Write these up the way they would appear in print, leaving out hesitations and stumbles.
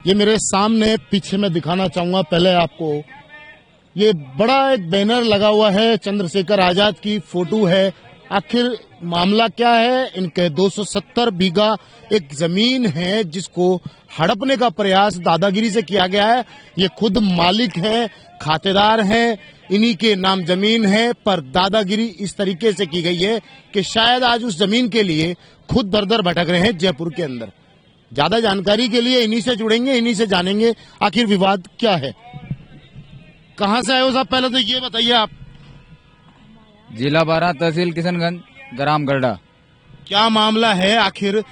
ये मेरे सामने पीछे मैं दिखाना चाहूंगा पहले आपको, ये बड़ा एक बैनर लगा हुआ है, चंद्रशेखर आजाद की फोटो है। आखिर मामला क्या है? इनके 270 बीघा एक जमीन है जिसको हड़पने का प्रयास दादागिरी से किया गया है। ये खुद मालिक हैं, खातेदार हैं, इन्हीं के नाम जमीन है, पर दादागिरी इस तरीके से की गई है कि शायद आज उस जमीन के लिए खुद दर दर भटक रहे हैं जयपुर के अंदर। ज्यादा जानकारी के लिए इन्हीं से जुड़ेंगे, इन्हीं से जानेंगे आखिर विवाद क्या है। कहाँ से आए हो साहब? पहले तो ये बताइए आप। जिला 12, तहसील किशनगंज, ग्राम गरडा। क्या मामला है आखिर?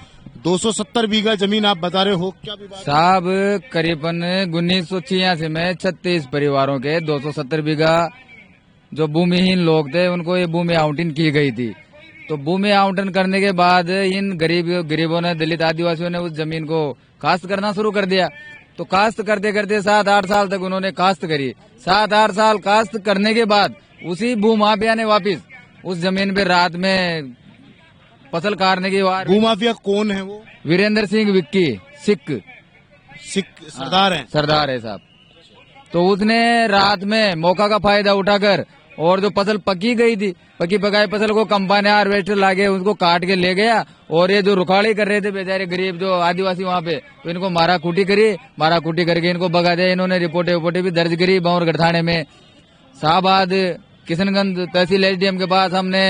270 बीघा जमीन आप बता रहे हो, क्या विवाद? साहब करीबन 1986 में 36 परिवारों के 270 बीघा जो भूमिहीन लोग थे उनको ये भूमि आवंटन की गई थी। तो भूमि आवंटन करने के बाद इन गरीबों ने, दलित आदिवासियों ने उस जमीन को काश्त करना शुरू कर दिया। तो काश्त करते करते 7-8 साल तक उन्होंने काश्त करी। 7-8 साल काश्त करने के बाद उसी भूमाफिया ने वापिस उस जमीन पे रात में फसल काटने की बात। भूमाफिया कौन है वो? वीरेंद्र सिंह विक्की, सिख सरदार है। सरदार है साहब। तो उसने रात में मौका का फायदा उठाकर और जो फसल पकी गई थी, पकी पकाई फसल को कंपानी हार्वेस्टर लाके उसको काट के ले गया। और ये जो रुखाड़ी कर रहे थे बेचारे गरीब जो आदिवासी वहाँ पे, तो इनको मारा कूटी करी, मारा कूटी करके इनको भगा दिया। इन्होंने रिपोर्टें भी दर्ज करी बावरगढ़ थाने में। शाहबाद किशनगंज तहसील एसडीएम के पास हमने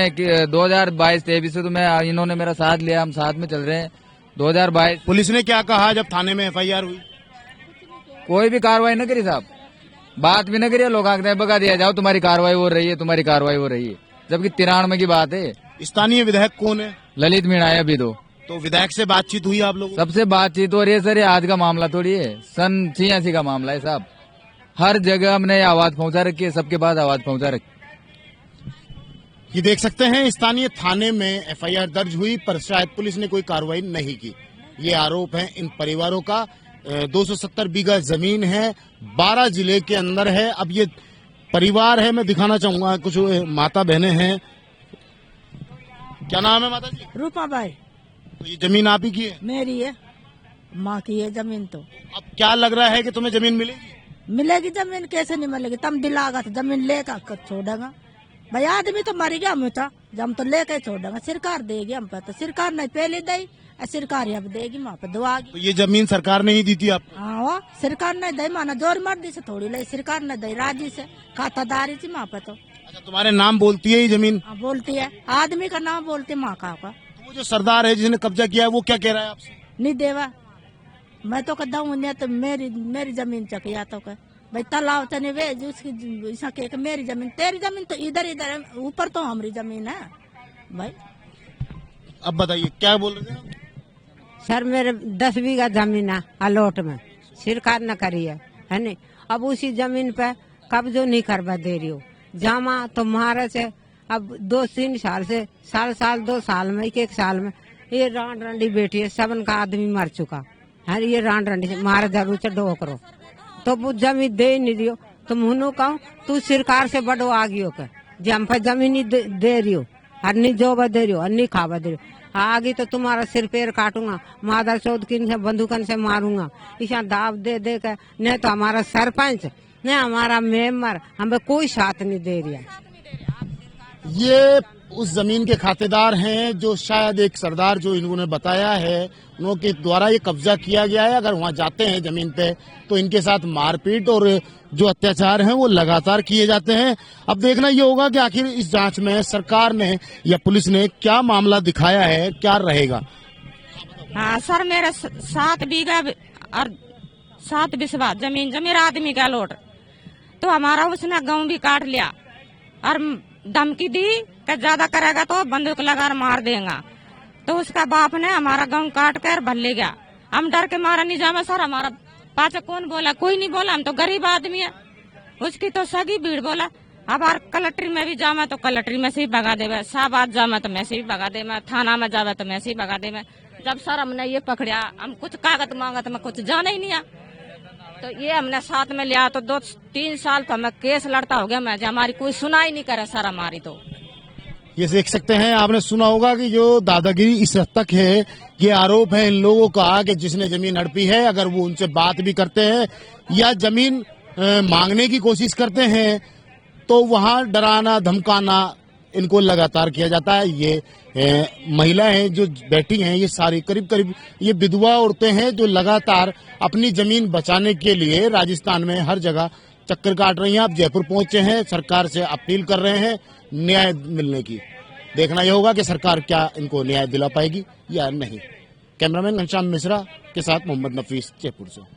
2022-23 से तो मैं इन्होंने मेरा साथ लिया, हम साथ में चल रहे हैं। 2022 पुलिस ने क्या कहा जब थाने में एफआईआर हुई? कोई भी कार्रवाई न करी साहब, बात भी न करिए। लोग आखते हैं भगा दिया जाओ, तुम्हारी कार्रवाई हो रही है, तुम्हारी कार्रवाई हो रही है, जबकि 93 की बात है। स्थानीय विधायक कौन है? ललित मीणा है अभी तो विधायक से बातचीत हुई आप लोगों? सबसे बातचीत हो रही है सर। ये आज का मामला थोड़ी है, सन 86 का मामला है साहब। हर जगह हमने आवाज पहुंचा रखी है, सबके पास आवाज पहुंचा रखी। ये देख सकते हैं स्थानीय थाने में एफआईआर दर्ज हुई, पर शायद पुलिस ने कोई कार्रवाई नहीं की। ये आरोप है इन परिवारों का। 270 बीघा जमीन है, 12 जिले के अंदर है। अब ये परिवार है, मैं दिखाना चाहूंगा, कुछ माता बहनें हैं। क्या नाम है माता जी? रूपा बाई। तो ये जमीन आप ही की है? मेरी है, माँ की है जमीन। तो अब क्या लग रहा है कि तुम्हें जमीन मिलेगी? मिलेगी जमीन, कैसे नहीं मिलेगी? तुम दिलागा तो जमीन लेकर छोड़ेगा भाई। आदमी तो मर गया, हम हम तो लेकर छोड़ेगा। सरकार देगी हम पे, तो सरकार नहीं पहले दी, सरकार अब देगी वहाँ पे दुआ। तो ये जमीन सरकार ने ही दी थी आप? हाँ, सरकार नहीं दे, माना जोर मर्दी से थोड़ी ले, सरकार नहीं दे, राजी से खातादारी थी वहाँ पे। तो अच्छा, तुम्हारे नाम बोलती है ये जमीन? हाँ, बोलती है, आदमी का नाम बोलती है, माँ का। तो वो जो सरदार है जिसने कब्जा किया है वो क्या कह रहा है आपसे? नहीं देवा, मैं तो कहता हूँ तो मेरी जमीन चकिया तो कह भाई तालाब चने वे उसकी मेरी जमीन, तेरी जमीन तो इधर इधर है, ऊपर तो हमारी जमीन है भाई। अब बताइए क्या बोल रहे थे? सर मेरे 10 बीघा जमीन है अलोट में, सरकार न करी है नहीं। अब उसी जमीन पे कब्जो नहीं करवा दे रही हो। जामा तो महाराज से अब 2-3 साल से, साल 2 साल में, एक साल में ये रान रंडी बैठी है, 7 का आदमी मर चुका है। ये रान रंडी से मारे जरूर से डो करो, तो वो जमीन दे नहीं दियो। तो मुनो कहूँ तू सरकार से बड़ो आ गयो के जे हम पे जमीन ही दे रही हो, अन्नी जोबा दे रही हो, अन्नी खावा दे रही हो। आगे तो तुम्हारा सिर पैर काटूंगा, मादर चौथ की से बंदूकन से मारूंगा, इसा दाव दे दे के। नहीं तो हमारा सरपंच, नहीं हमारा मेंबर हमें कोई साथ नहीं दे रहा। ये उस जमीन के खातेदार हैं जो शायद एक सरदार जो इन्होंने बताया है, उनके द्वारा ये कब्जा किया गया है। अगर वहां जाते हैं जमीन पे तो इनके साथ मारपीट और जो अत्याचार हैं वो लगातार किए जाते हैं। अब देखना ये होगा कि आखिर इस जांच में सरकार ने या पुलिस ने क्या मामला दिखाया है, क्या रहेगा। हाँ सर, मेरे 7 बीघा और 7 बिस्वा जमीन जो मेरा आदमी का लोट, तो हमारा उसने गाँव भी काट लिया और धमकी दी कि ज्यादा करेगा तो बंदूक लगा मार देगा। तो उसका बाप ने हमारा गाँव काट कर भर ले गया। हम डर के मारा नहीं जामा सर, हमारा पाचा कौन बोला? कोई नहीं बोला, हम तो गरीब आदमी है। उसकी तो सगी भीड़ बोला। अब कलेक्ट्री में भी जामा तो कलेक्ट्री में से ही भगा देवे, शाहबाद जामा तो मैं से ही भगा दे, मैं थाना में जावे तो मैं से ही भगा दे। जब सर हमने ये पकड़ा, हम कुछ कागज मांगा तो मैं कुछ जाना ही नहीं आ। तो ये हमने साथ में लिया, तो 2-3 साल तो हमें केस लड़ता हो गया। मैं हमारी कोई सुनाई नहीं करे सर हमारी। तो ये देख सकते हैं, आपने सुना होगा कि जो दादागिरी इस हद तक है, ये आरोप है इन लोगों का कि जिसने जमीन हड़पी है अगर वो उनसे बात भी करते हैं या जमीन मांगने की कोशिश करते हैं तो वहां डराना धमकाना इनको लगातार किया जाता है। ये महिलाएं जो बैठी हैं ये सारी करीब करीब ये विधवा औरतें हैं जो लगातार अपनी जमीन बचाने के लिए राजस्थान में हर जगह चक्कर काट रही हैं। आप जयपुर पहुंचे हैं, सरकार से अपील कर रहे हैं न्याय मिलने की। देखना यह होगा कि सरकार क्या इनको न्याय दिला पाएगी या नहीं। कैमरामैन घनश्याम मिश्रा के साथ मोहम्मद नफीस, जयपुर से।